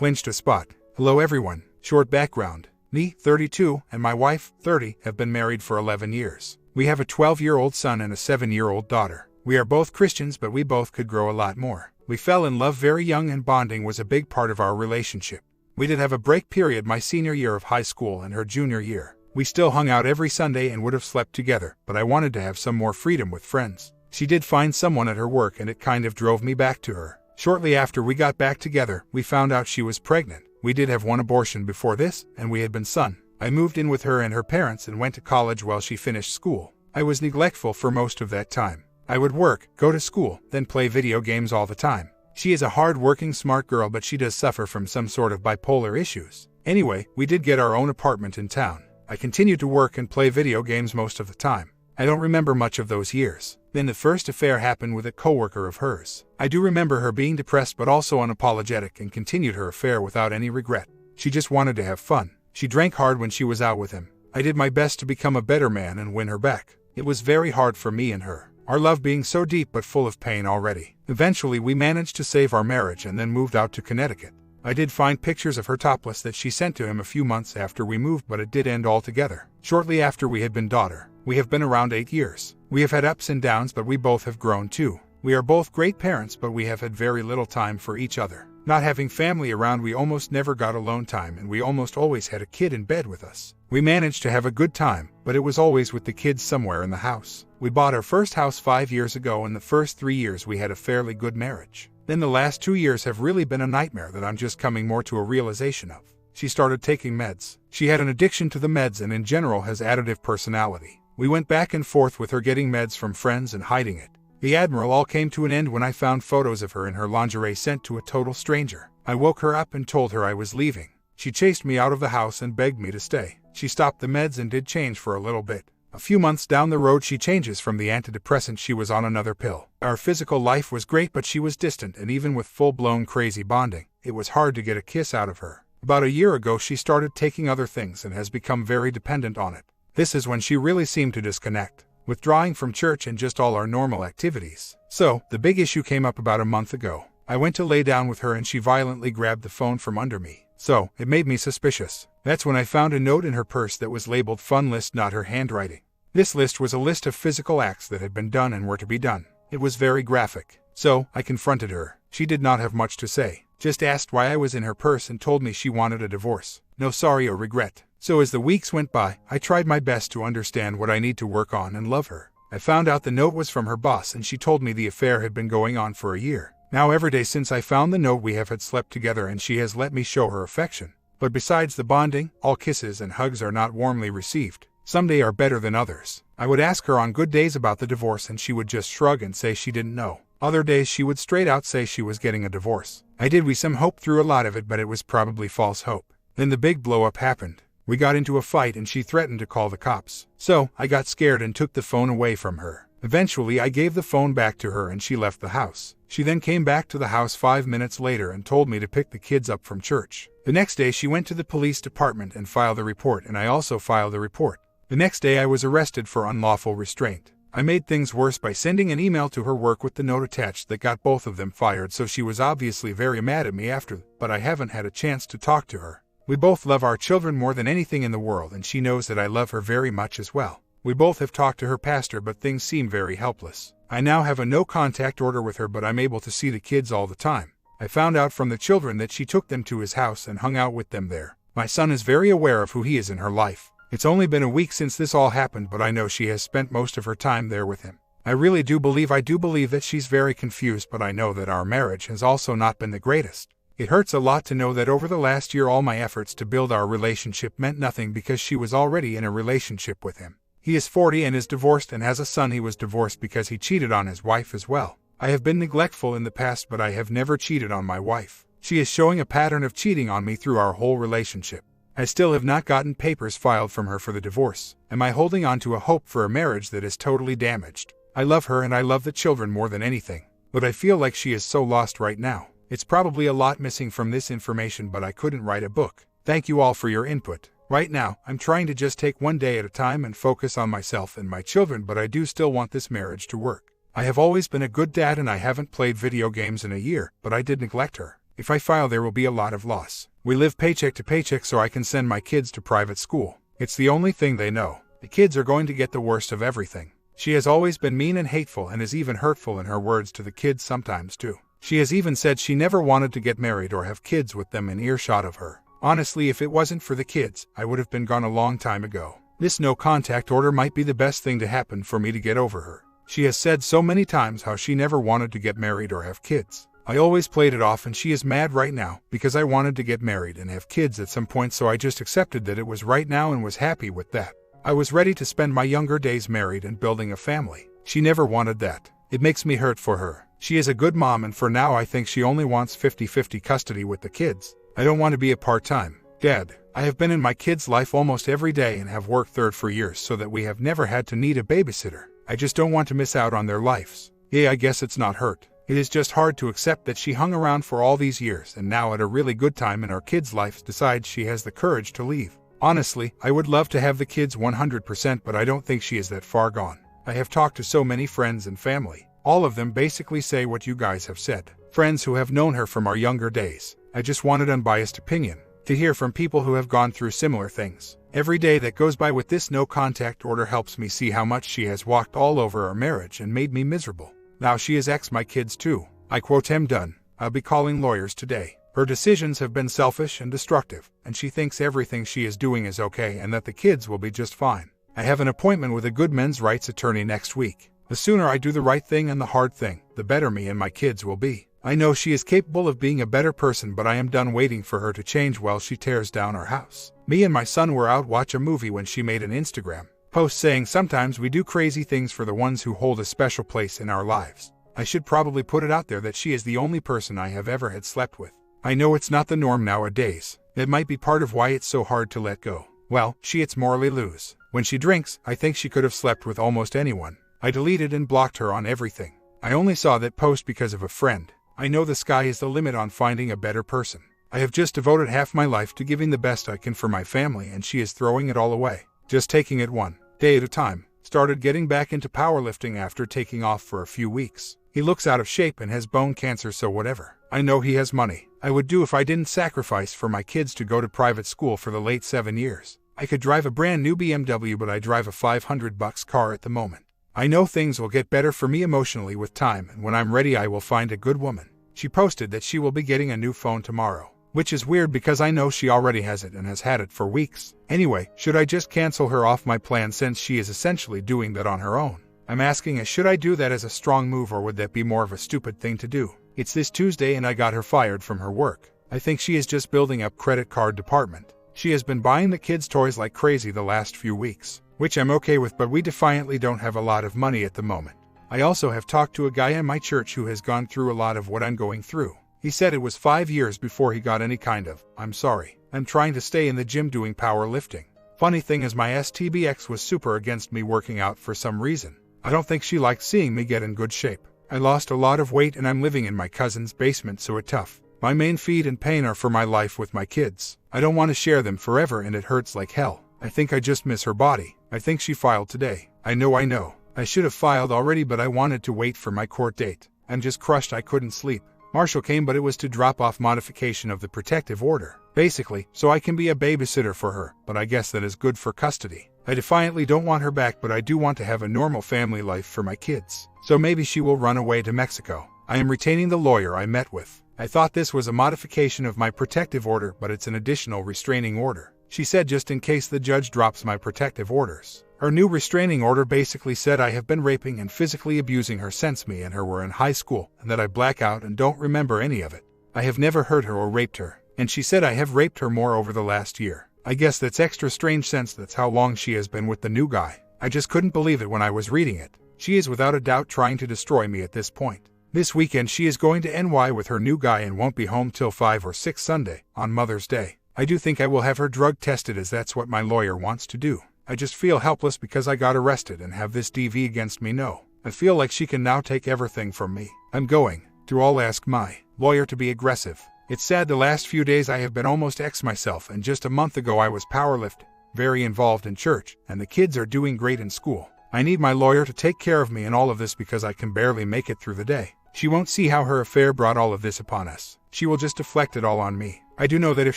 clinched a spot. Hello everyone. Short background. Me, 32, and my wife, 30, have been married for 11 years. We have a 12-year-old son and a 7-year-old daughter. We are both Christians, but we both could grow a lot more. We fell in love very young, and bonding was a big part of our relationship. We did have a break period my senior year of high school and her junior year. We still hung out every Sunday and would have slept together, but I wanted to have some more freedom with friends. She did find someone at her work, and it kind of drove me back to her. Shortly after we got back together, we found out she was pregnant. We did have one abortion before this, and we had been son. I moved in with her and her parents and went to college while she finished school. I was neglectful for most of that time. I would work, go to school, then play video games all the time. She is a hard-working, smart girl, but she does suffer from some sort of bipolar issues. Anyway, we did get our own apartment in town. I continued to work and play video games most of the time. I don't remember much of those years. Then the first affair happened with a coworker of hers. I do remember her being depressed but also unapologetic and continued her affair without any regret. She just wanted to have fun. She drank hard when she was out with him. I did my best to become a better man and win her back. It was very hard for me and her, our love being so deep but full of pain already. Eventually we managed to save our marriage and then moved out to Connecticut. I did find pictures of her topless that she sent to him a few months after we moved, but it did end altogether. Shortly after we had been daughter. We have been around 8 years. We have had ups and downs, but we both have grown too. We are both great parents, but we have had very little time for each other. Not having family around, we almost never got alone time, and we almost always had a kid in bed with us. We managed to have a good time, but it was always with the kids somewhere in the house. We bought our first house 5 years ago, and the first 3 years we had a fairly good marriage. Then the last 2 years have really been a nightmare that I'm just coming more to a realization of. She started taking meds. She had an addiction to the meds and in general has additive personality. We went back and forth with her getting meds from friends and hiding it. The Admiral all came to an end when I found photos of her in her lingerie sent to a total stranger. I woke her up and told her I was leaving. She chased me out of the house and begged me to stay. She stopped the meds and did change for a little bit. A few months down the road she changes from the antidepressant she was on another pill. Our physical life was great, but she was distant, and even with full-blown crazy bonding, it was hard to get a kiss out of her. About a year ago she started taking other things and has become very dependent on it. This is when she really seemed to disconnect, withdrawing from church and just all our normal activities. So, the big issue came up about a month ago. I went to lay down with her and she violently grabbed the phone from under me. So, it made me suspicious. That's when I found a note in her purse that was labeled fun list, not her handwriting. This list was a list of physical acts that had been done and were to be done. It was very graphic. So, I confronted her. She did not have much to say. Just asked why I was in her purse and told me she wanted a divorce. No sorry or regret. So as the weeks went by, I tried my best to understand what I need to work on and love her. I found out the note was from her boss, and she told me the affair had been going on for a year. Now every day since I found the note we have had slept together, and she has let me show her affection. But besides the bonding, all kisses and hugs are not warmly received. Some days are better than others. I would ask her on good days about the divorce and she would just shrug and say she didn't know. Other days she would straight out say she was getting a divorce. I did we some hope through a lot of it, but it was probably false hope. Then the big blow up happened. We got into a fight and she threatened to call the cops. So, I got scared and took the phone away from her. Eventually I gave the phone back to her and she left the house. She then came back to the house 5 minutes later and told me to pick the kids up from church. The next day she went to the police department and filed a report, and I also filed a report. The next day I was arrested for unlawful restraint. I made things worse by sending an email to her work with the note attached that got both of them fired, so she was obviously very mad at me after, but I haven't had a chance to talk to her. We both love our children more than anything in the world, and she knows that I love her very much as well. We both have talked to her pastor, but things seem very helpless. I now have a no-contact order with her, but I'm able to see the kids all the time. I found out from the children that she took them to his house and hung out with them there. My son is very aware of who he is in her life. It's only been a week since this all happened, but I know she has spent most of her time there with him. I really do believe that she's very confused, but I know that our marriage has also not been the greatest. It hurts a lot to know that over the last year all my efforts to build our relationship meant nothing because she was already in a relationship with him. He is 40 and is divorced and has a son. He was divorced because he cheated on his wife as well. I have been neglectful in the past, but I have never cheated on my wife. She is showing a pattern of cheating on me through our whole relationship. I still have not gotten papers filed from her for the divorce. Am I holding on to a hope for a marriage that is totally damaged? I love her and I love the children more than anything, but I feel like she is so lost right now. It's probably a lot missing from this information, but I couldn't write a book. Thank you all for your input. Right now, I'm trying to just take one day at a time and focus on myself and my children, but I do still want this marriage to work. I have always been a good dad and I haven't played video games in a year, but I did neglect her. If I file, there will be a lot of loss. We live paycheck to paycheck so I can send my kids to private school. It's the only thing they know. The kids are going to get the worst of everything. She has always been mean and hateful and is even hurtful in her words to the kids sometimes too. She has even said she never wanted to get married or have kids with them in earshot of her. Honestly, if it wasn't for the kids, I would have been gone a long time ago. This no contact order might be the best thing to happen for me to get over her. She has said so many times how she never wanted to get married or have kids. I always played it off, and she is mad right now because I wanted to get married and have kids at some point, so I just accepted that it was right now and was happy with that. I was ready to spend my younger days married and building a family. She never wanted that. It makes me hurt for her. She is a good mom, and for now I think she only wants 50-50 custody with the kids. I don't want to be a part-time dad. I have been in my kids' life almost every day and have worked third for years so that we have never had to need a babysitter. I just don't want to miss out on their lives. Yeah, I guess it's not hurt. It is just hard to accept that she hung around for all these years and now at a really good time in our kids' lives decides she has the courage to leave. Honestly, I would love to have the kids 100%, but I don't think she is that far gone. I have talked to so many friends and family. All of them basically say what you guys have said. Friends who have known her from our younger days. I just wanted unbiased opinion, to hear from people who have gone through similar things. Every day that goes by with this no contact order helps me see how much she has walked all over our marriage and made me miserable. Now she has exed my kids too. I quote, "I'm done. I'll be calling lawyers today. Her decisions have been selfish and destructive, and she thinks everything she is doing is okay and that the kids will be just fine. I have an appointment with a good men's rights attorney next week. The sooner I do the right thing and the hard thing, the better me and my kids will be. I know she is capable of being a better person, but I am done waiting for her to change while she tears down our house." Me and my son were out watch a movie when she made an Instagram post saying, "Sometimes we do crazy things for the ones who hold a special place in our lives." I should probably put it out there that she is the only person I have ever had slept with. I know it's not the norm nowadays. It might be part of why it's so hard to let go. Well, it's morally loose. When she drinks, I think she could have slept with almost anyone. I deleted and blocked her on everything. I only saw that post because of a friend. I know the sky is the limit on finding a better person. I have just devoted half my life to giving the best I can for my family, and she is throwing it all away. Just taking it one day at a time. Started getting back into powerlifting after taking off for a few weeks. He looks out of shape and has bone cancer, so whatever. I know he has money. I would do if I didn't sacrifice for my kids to go to private school for the late 7 years. I could drive a brand new BMW, but I drive a $500 car at the moment. I know things will get better for me emotionally with time, and when I'm ready I will find a good woman. She posted that she will be getting a new phone tomorrow, which is weird because I know she already has it and has had it for weeks. Anyway, should I just cancel her off my plan since she is essentially doing that on her own? I'm asking, should I do that as a strong move, or would that be more of a stupid thing to do? It's this Tuesday and I got her fired from her work. I think she is just building up credit card department. She has been buying the kids toys like crazy the last few weeks, which I'm okay with, but we defiantly don't have a lot of money at the moment. I also have talked to a guy in my church who has gone through a lot of what I'm going through. He said it was 5 years before he got any kind of, "I'm sorry, I'm trying to stay in the gym doing powerlifting." Funny thing is, my STBX was super against me working out for some reason. I don't think she liked seeing me get in good shape. I lost a lot of weight and I'm living in my cousin's basement, so it's tough. My main feed and pain are for my life with my kids. I don't want to share them forever and it hurts like hell. I think I just miss her body. I think she filed today. I know. I should have filed already, but I wanted to wait for my court date. I'm just crushed. I couldn't sleep. Marshall came, but it was to drop off modification of the protective order, basically, so I can be a babysitter for her, but I guess that is good for custody. I defiantly don't want her back, but I do want to have a normal family life for my kids. So maybe she will run away to Mexico. I am retaining the lawyer I met with. I thought this was a modification of my protective order, but it's an additional restraining order. She said just in case the judge drops my protective orders. Her new restraining order basically said I have been raping and physically abusing her since me and her were in high school, and that I black out and don't remember any of it. I have never hurt her or raped her, and she said I have raped her more over the last year. I guess that's extra strange since that's how long she has been with the new guy. I just couldn't believe it when I was reading it. She is without a doubt trying to destroy me at this point. This weekend she is going to NY with her new guy and won't be home till 5 or 6 Sunday, on Mother's Day. I do think I will have her drug tested, as that's what my lawyer wants to do. I just feel helpless because I got arrested and have this DV against me. No, I feel like she can now take everything from me. I'm going to all ask my lawyer to be aggressive. It's sad the last few days I have been almost ex myself, and just a month ago I was powerlifting, very involved in church, and the kids are doing great in school. I need my lawyer to take care of me in all of this because I can barely make it through the day. She won't see how her affair brought all of this upon us. she will just deflect it all on me. I do know that if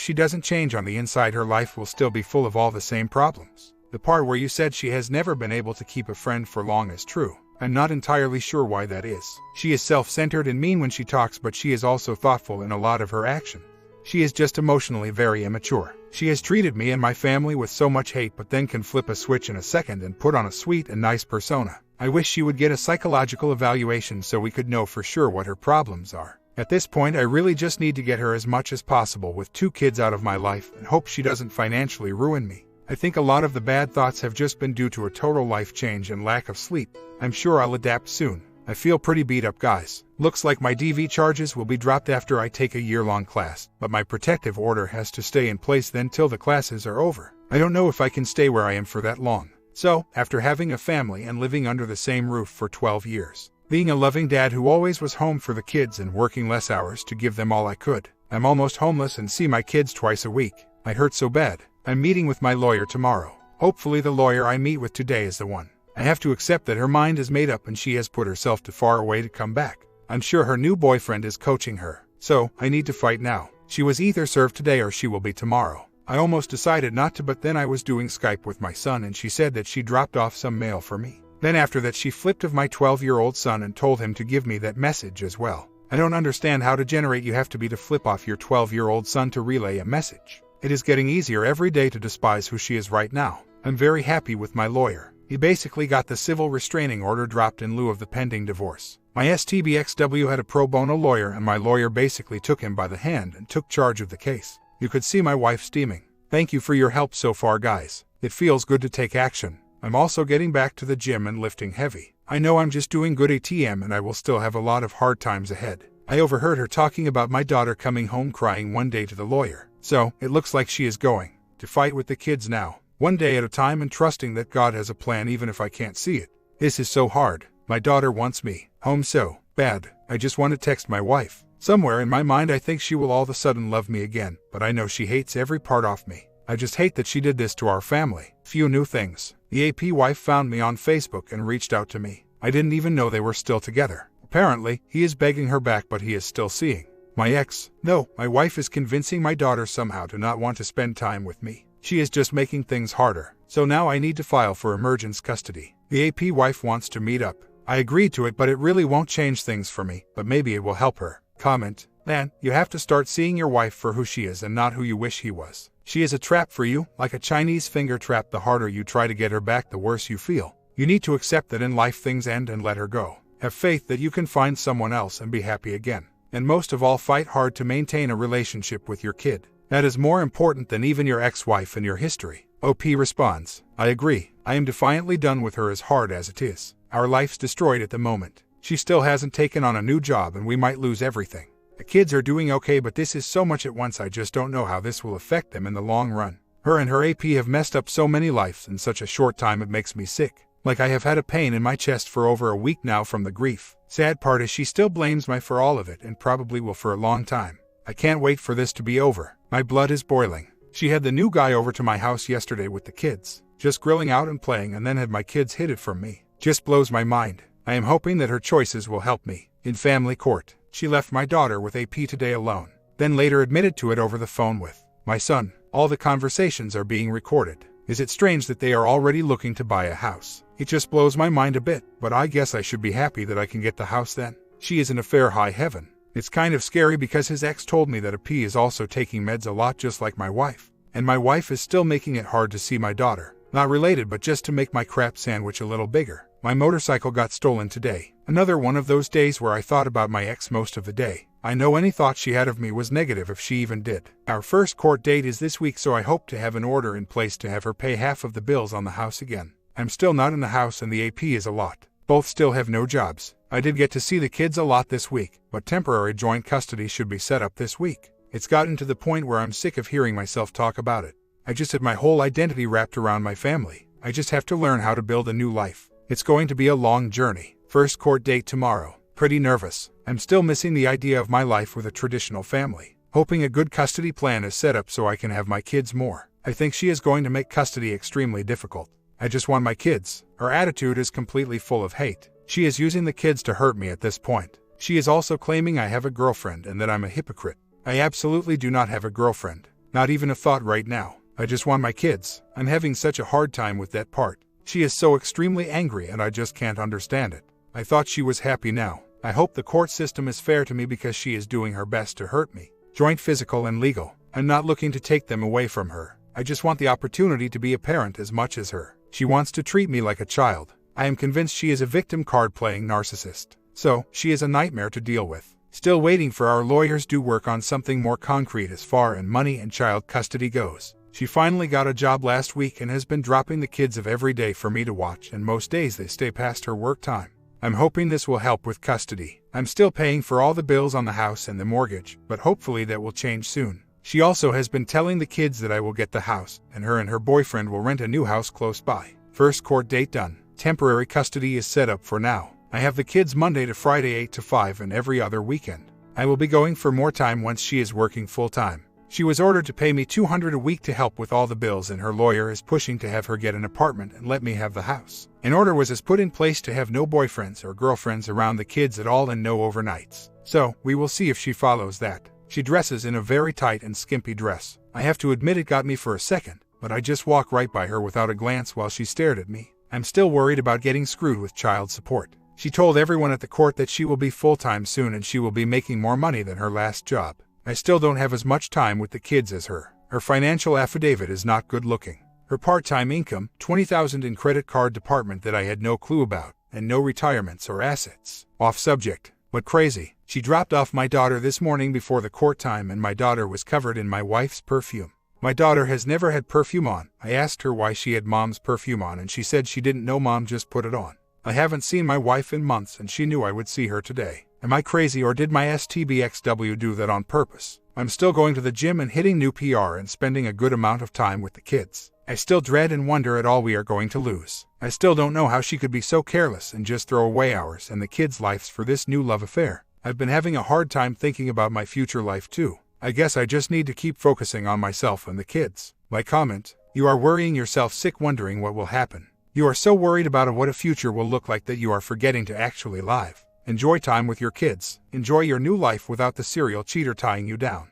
she doesn't change on the inside, her life will still be full of all the same problems. The part where you said she has never been able to keep a friend for long is true. I'm not entirely sure why that is. She is self-centered and mean when she talks, but she is also thoughtful in a lot of her action. She is just emotionally very immature. She has treated me and my family with so much hate, but then can flip a switch in a second and put on a sweet and nice persona. I wish she would get a psychological evaluation so we could know for sure what her problems are. At this point, I really just need to get her as much as possible with 2 kids out of my life and hope she doesn't financially ruin me. I think a lot of the bad thoughts have just been due to a total life change and lack of sleep. I'm sure I'll adapt soon. I feel pretty beat up, guys. Looks like my DV charges will be dropped after I take a year-long class, but my protective order has to stay in place then till the classes are over. I don't know if I can stay where I am for that long. So, after having a family and living under the same roof for 12 years, being a loving dad who always was home for the kids and working less hours to give them all I could, I'm almost homeless and see my kids twice a week. I hurt so bad. I'm meeting with my lawyer tomorrow. Hopefully the lawyer I meet with today is the one. I have to accept that her mind is made up and she has put herself too far away to come back. I'm sure her new boyfriend is coaching her. So, I need to fight now. She was either served today or she will be tomorrow. I almost decided not to, but then I was doing Skype with my son and she said that she dropped off some mail for me. Then after that she flipped of my 12-year-old son and told him to give me that message as well. I don't understand how to generate you have to be to flip off your 12-year-old son to relay a message. It is getting easier every day to despise who she is right now. I'm very happy with my lawyer. He basically got the civil restraining order dropped in lieu of the pending divorce. My STBXW had a pro bono lawyer and my lawyer basically took him by the hand and took charge of the case. You could see my wife steaming. Thank you for your help so far, guys. It feels good to take action. I'm also getting back to the gym and lifting heavy. I know I'm just doing good ATM and I will still have a lot of hard times ahead. I overheard her talking about my daughter coming home crying one day to the lawyer. So, it looks like she is going to fight with the kids now, one day at a time and trusting that God has a plan even if I can't see it. This is so hard. My daughter wants me home so bad. I just want to text my wife. Somewhere in my mind I think she will all of a sudden love me again, but I know she hates every part of me. I just hate that she did this to our family. Few new things. The AP wife found me on Facebook and reached out to me. I didn't even know they were still together. Apparently, he is begging her back, but he is still seeing my ex. No, my wife is convincing my daughter somehow to not want to spend time with me. She is just making things harder. So now I need to file for emergence custody. The AP wife wants to meet up. I agreed to it, but it really won't change things for me, but maybe it will help her. Comment. Man, you have to start seeing your wife for who she is and not who you wish he was. She is a trap for you, like a Chinese finger trap. The harder you try to get her back, the worse you feel. You need to accept that in life things end and let her go. Have faith that you can find someone else and be happy again. And most of all, fight hard to maintain a relationship with your kid. That is more important than even your ex-wife and your history. OP responds, I agree. I am defiantly done with her as hard as it is. Our life's destroyed at the moment. She still hasn't taken on a new job and we might lose everything. The kids are doing okay, but this is so much at once. I just don't know how this will affect them in the long run. Her and her AP have messed up so many lives in such a short time it makes me sick. Like I have had a pain in my chest for over a week now from the grief. Sad part is she still blames me for all of it and probably will for a long time. I can't wait for this to be over. My blood is boiling. She had the new guy over to my house yesterday with the kids, just grilling out and playing, and then had my kids hid it from me. Just blows my mind. I am hoping that her choices will help me. In family court, she left my daughter with AP today alone, then later admitted to it over the phone with my son. All the conversations are being recorded. Is it strange that they are already looking to buy a house? It just blows my mind a bit, but I guess I should be happy that I can get the house then. She is in a fair high heaven. It's kind of scary because his ex told me that AP is also taking meds a lot just like my wife. And my wife is still making it hard to see my daughter. Not related, but just to make my crap sandwich a little bigger. My motorcycle got stolen today. Another one of those days where I thought about my ex most of the day. I know any thought she had of me was negative if she even did. Our first court date is this week, so I hope to have an order in place to have her pay half of the bills on the house again. I'm still not in the house and the AP is a lot. Both still have no jobs. I did get to see the kids a lot this week, but temporary joint custody should be set up this week. It's gotten to the point where I'm sick of hearing myself talk about it. I just had my whole identity wrapped around my family. I just have to learn how to build a new life. It's going to be a long journey. First court date tomorrow. Pretty nervous. I'm still missing the idea of my life with a traditional family. Hoping a good custody plan is set up so I can have my kids more. I think she is going to make custody extremely difficult. I just want my kids. Her attitude is completely full of hate. She is using the kids to hurt me at this point. She is also claiming I have a girlfriend and that I'm a hypocrite. I absolutely do not have a girlfriend. Not even a thought right now. I just want my kids. I'm having such a hard time with that part. She is so extremely angry and I just can't understand it. I thought she was happy now. I hope the court system is fair to me because she is doing her best to hurt me. Joint physical and legal. I'm not looking to take them away from her. I just want the opportunity to be a parent as much as her. She wants to treat me like a child. I am convinced she is a victim card-playing narcissist. So, she is a nightmare to deal with. Still waiting for our lawyers to work on something more concrete as far as money and child custody goes. She finally got a job last week and has been dropping the kids of every day for me to watch, and most days they stay past her work time. I'm hoping this will help with custody. I'm still paying for all the bills on the house and the mortgage, but hopefully that will change soon. She also has been telling the kids that I will get the house, and her boyfriend will rent a new house close by. First court date done. Temporary custody is set up for now. I have the kids Monday to Friday 8 to 5 and every other weekend. I will be going for more time once she is working full-time. She was ordered to pay me $200 a week to help with all the bills, and her lawyer is pushing to have her get an apartment and let me have the house. An order was put in place to have no boyfriends or girlfriends around the kids at all and no overnights. So, we will see if she follows that. She dresses in a very tight and skimpy dress. I have to admit it got me for a second, but I just walked right by her without a glance while she stared at me. I'm still worried about getting screwed with child support. She told everyone at the court that she will be full-time soon and she will be making more money than her last job. I still don't have as much time with the kids as her. Her financial affidavit is not good looking. Her part-time income, $20,000 in credit card department that I had no clue about, and no retirements or assets. Off subject, but crazy. She dropped off my daughter this morning before the court time and my daughter was covered in my wife's perfume. My daughter has never had perfume on. I asked her why she had mom's perfume on and she said she didn't know mom just put it on. I haven't seen my wife in months and she knew I would see her today. Am I crazy or did my STBXW do that on purpose? I'm still going to the gym and hitting new PR and spending a good amount of time with the kids. I still dread and wonder at all we are going to lose. I still don't know how she could be so careless and just throw away ours and the kids' lives for this new love affair. I've been having a hard time thinking about my future life too. I guess I just need to keep focusing on myself and the kids. My comment: you are worrying yourself sick wondering what will happen. You are so worried about what a future will look like that you are forgetting to actually live. Enjoy time with your kids. Enjoy your new life without the serial cheater tying you down.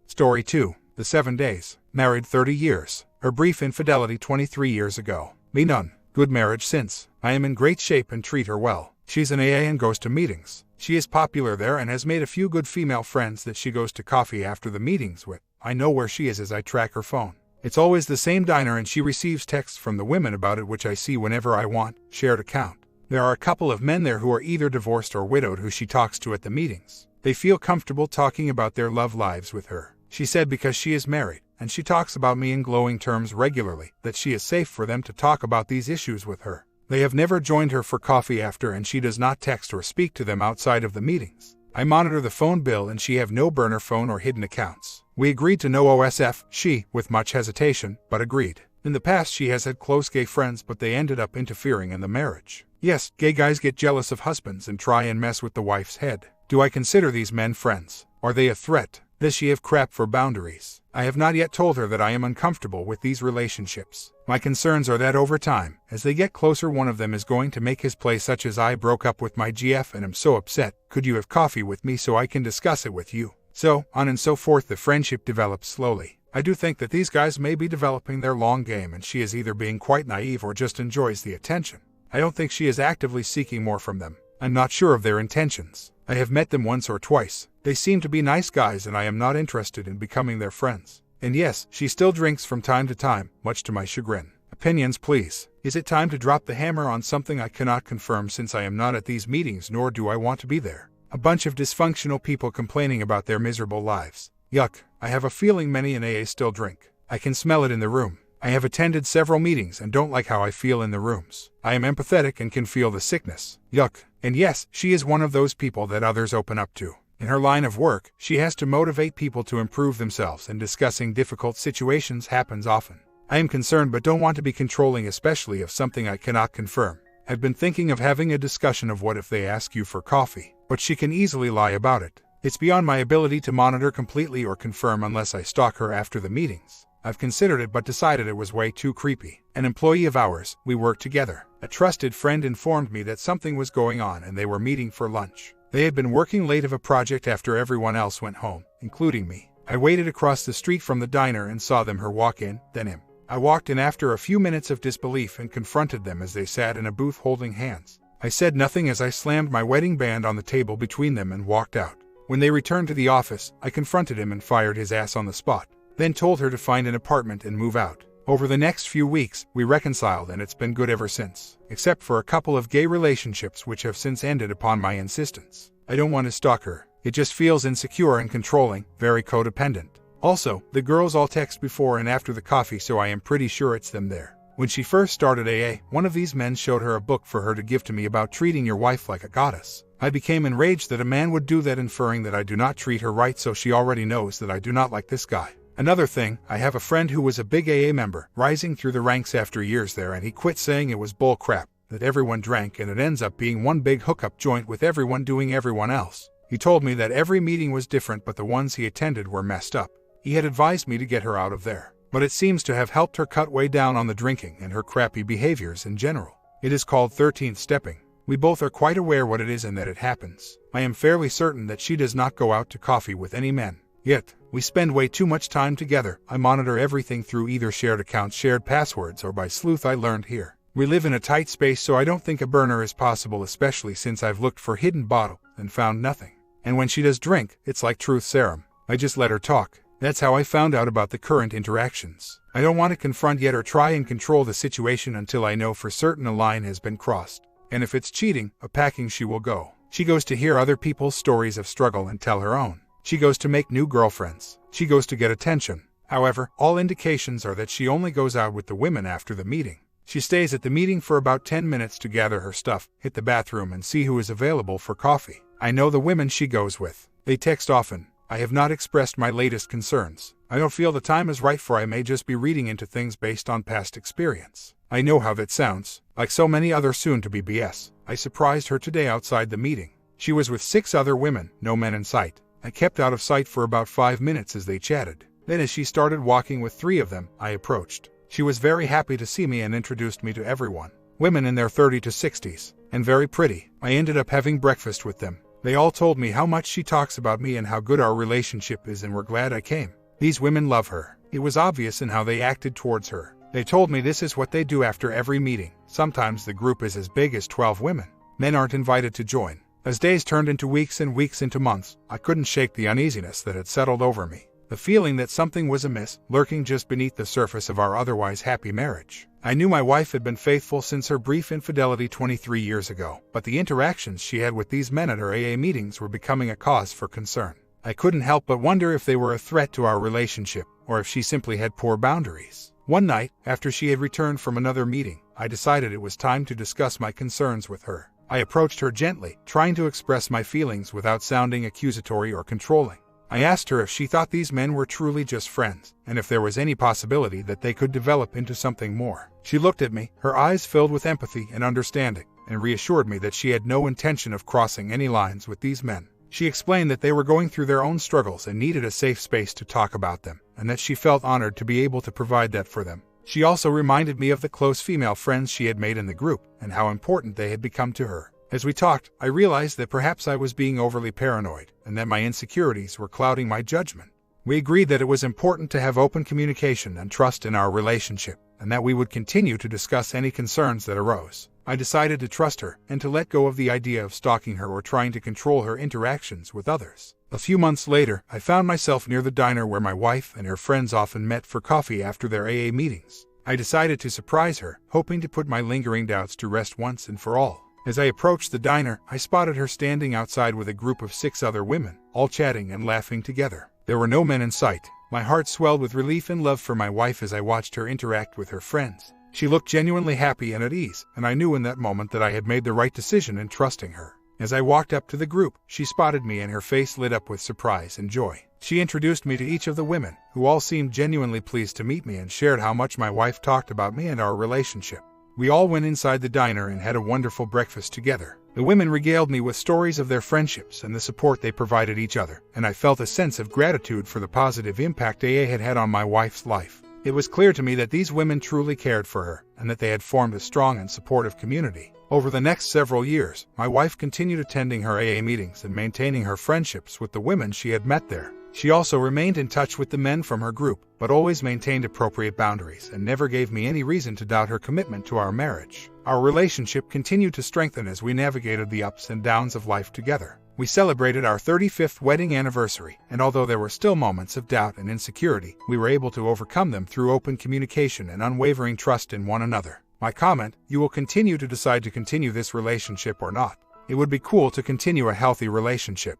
Story 2. The 7 Days. Married 30 years. Her brief infidelity 23 years ago. Me none. Good marriage since. I am in great shape and treat her well. She's an AA and goes to meetings. She is popular there and has made a few good female friends that she goes to coffee after the meetings with. I know where she is as I track her phone. It's always the same diner and she receives texts from the women about it which I see whenever I want. Shared account. There are a couple of men there who are either divorced or widowed who she talks to at the meetings. They feel comfortable talking about their love lives with her. She said because she is married, and she talks about me in glowing terms regularly, that she is safe for them to talk about these issues with her. They have never joined her for coffee after and she does not text or speak to them outside of the meetings. I monitor the phone bill and she have no burner phone or hidden accounts. We agreed to no OSF, she, with much hesitation, but agreed. In the past she has had close gay friends but they ended up interfering in the marriage. Yes, gay guys get jealous of husbands and try and mess with the wife's head. Do I consider these men friends? Are they a threat? Does she have crap for boundaries? I have not yet told her that I am uncomfortable with these relationships. My concerns are that over time, as they get closer one of them is going to make his play such as I broke up with my GF and am so upset. Could you have coffee with me so I can discuss it with you? So, on and so forth the friendship develops slowly. I do think that these guys may be developing their long game and she is either being quite naive or just enjoys the attention. I don't think she is actively seeking more from them. I'm not sure of their intentions. I have met them once or twice. They seem to be nice guys and I am not interested in becoming their friends. And yes, she still drinks from time to time, much to my chagrin. Opinions please. Is it time to drop the hammer on something I cannot confirm since I am not at these meetings nor do I want to be there? A bunch of dysfunctional people complaining about their miserable lives. Yuck, I have a feeling many in AA still drink. I can smell it in the room. I have attended several meetings and don't like how I feel in the rooms. I am empathetic and can feel the sickness. Yuck. And yes, she is one of those people that others open up to. In her line of work, she has to motivate people to improve themselves and discussing difficult situations happens often. I am concerned but don't want to be controlling, especially if something I cannot confirm. I've been thinking of having a discussion of what if they ask you for coffee, but she can easily lie about it. It's beyond my ability to monitor completely or confirm unless I stalk her after the meetings. I've considered it but decided it was way too creepy. An employee of ours, we work together. A trusted friend informed me that something was going on and they were meeting for lunch. They had been working late of a project after everyone else went home, including me. I waited across the street from the diner and saw them walk in, then him. I walked in after a few minutes of disbelief and confronted them as they sat in a booth holding hands. I said nothing as I slammed my wedding band on the table between them and walked out. When they returned to the office, I confronted him and fired his ass on the spot, then told her to find an apartment and move out. Over the next few weeks, we reconciled and it's been good ever since, except for a couple of gay relationships which have since ended upon my insistence. I don't want to stalk her. It just feels insecure and controlling, very codependent. Also, the girls all text before and after the coffee, so I am pretty sure it's them there. When she first started AA, one of these men showed her a book for her to give to me about treating your wife like a goddess. I became enraged that a man would do that, inferring that I do not treat her right, so she already knows that I do not like this guy. Another thing, I have a friend who was a big AA member, rising through the ranks after years there, and he quit, saying it was bull crap, that everyone drank and it ends up being one big hookup joint with everyone doing everyone else. He told me that every meeting was different, but the ones he attended were messed up. He had advised me to get her out of there, but it seems to have helped her cut way down on the drinking and her crappy behaviors in general. It is called 13th stepping. We both are quite aware what it is and that it happens. I am fairly certain that she does not go out to coffee with any men. Yet, we spend way too much time together. I monitor everything through either shared accounts, shared passwords, or by sleuth I learned here. We live in a tight space, so I don't think a burner is possible, especially since I've looked for hidden bottle and found nothing. And when she does drink, it's like truth serum. I just let her talk. That's how I found out about the current interactions. I don't want to confront yet or try and control the situation until I know for certain a line has been crossed. And if it's cheating, a packing she will go. She goes to hear other people's stories of struggle and tell her own. She goes to make new girlfriends. She goes to get attention. However, all indications are that she only goes out with the women after the meeting. She stays at the meeting for about 10 minutes to gather her stuff, hit the bathroom, and see who is available for coffee. I know the women she goes with. They text often. I have not expressed my latest concerns. I don't feel the time is right, for I may just be reading into things based on past experience. I know how that sounds. Like so many other soon-to-be BS. I surprised her today outside the meeting. She was with 6 other women, no men in sight. I kept out of sight for about 5 minutes as they chatted. Then as she started walking with 3 of them, I approached. She was very happy to see me and introduced me to everyone. Women in their 30s to 60s, and very pretty. I ended up having breakfast with them. They all told me how much she talks about me and how good our relationship is, and were glad I came. These women love her. It was obvious in how they acted towards her. They told me this is what they do after every meeting. Sometimes the group is as big as 12 women. Men aren't invited to join. As days turned into weeks and weeks into months, I couldn't shake the uneasiness that had settled over me. The feeling that something was amiss, lurking just beneath the surface of our otherwise happy marriage. I knew my wife had been faithful since her brief infidelity 23 years ago, but the interactions she had with these men at her AA meetings were becoming a cause for concern. I couldn't help but wonder if they were a threat to our relationship, or if she simply had poor boundaries. One night, after she had returned from another meeting, I decided it was time to discuss my concerns with her. I approached her gently, trying to express my feelings without sounding accusatory or controlling. I asked her if she thought these men were truly just friends, and if there was any possibility that they could develop into something more. She looked at me, her eyes filled with empathy and understanding, and reassured me that she had no intention of crossing any lines with these men. She explained that they were going through their own struggles and needed a safe space to talk about them, and that she felt honored to be able to provide that for them. She also reminded me of the close female friends she had made in the group, and how important they had become to her. As we talked, I realized that perhaps I was being overly paranoid, and that my insecurities were clouding my judgment. We agreed that it was important to have open communication and trust in our relationship, and that we would continue to discuss any concerns that arose. I decided to trust her, and to let go of the idea of stalking her or trying to control her interactions with others. A few months later, I found myself near the diner where my wife and her friends often met for coffee after their AA meetings. I decided to surprise her, hoping to put my lingering doubts to rest once and for all. As I approached the diner, I spotted her standing outside with a group of 6 other women, all chatting and laughing together. There were no men in sight. My heart swelled with relief and love for my wife as I watched her interact with her friends. She looked genuinely happy and at ease, and I knew in that moment that I had made the right decision in trusting her. As I walked up to the group, she spotted me and her face lit up with surprise and joy. She introduced me to each of the women, who all seemed genuinely pleased to meet me and shared how much my wife talked about me and our relationship. We all went inside the diner and had a wonderful breakfast together. The women regaled me with stories of their friendships and the support they provided each other, and I felt a sense of gratitude for the positive impact AA had had on my wife's life. It was clear to me that these women truly cared for her, and that they had formed a strong and supportive community. Over the next several years, my wife continued attending her AA meetings and maintaining her friendships with the women she had met there. She also remained in touch with the men from her group, but always maintained appropriate boundaries and never gave me any reason to doubt her commitment to our marriage. Our relationship continued to strengthen as we navigated the ups and downs of life together. We celebrated our 35th wedding anniversary, and although there were still moments of doubt and insecurity, we were able to overcome them through open communication and unwavering trust in one another. My comment: you will continue to decide to continue this relationship or not. It would be cool to continue a healthy relationship.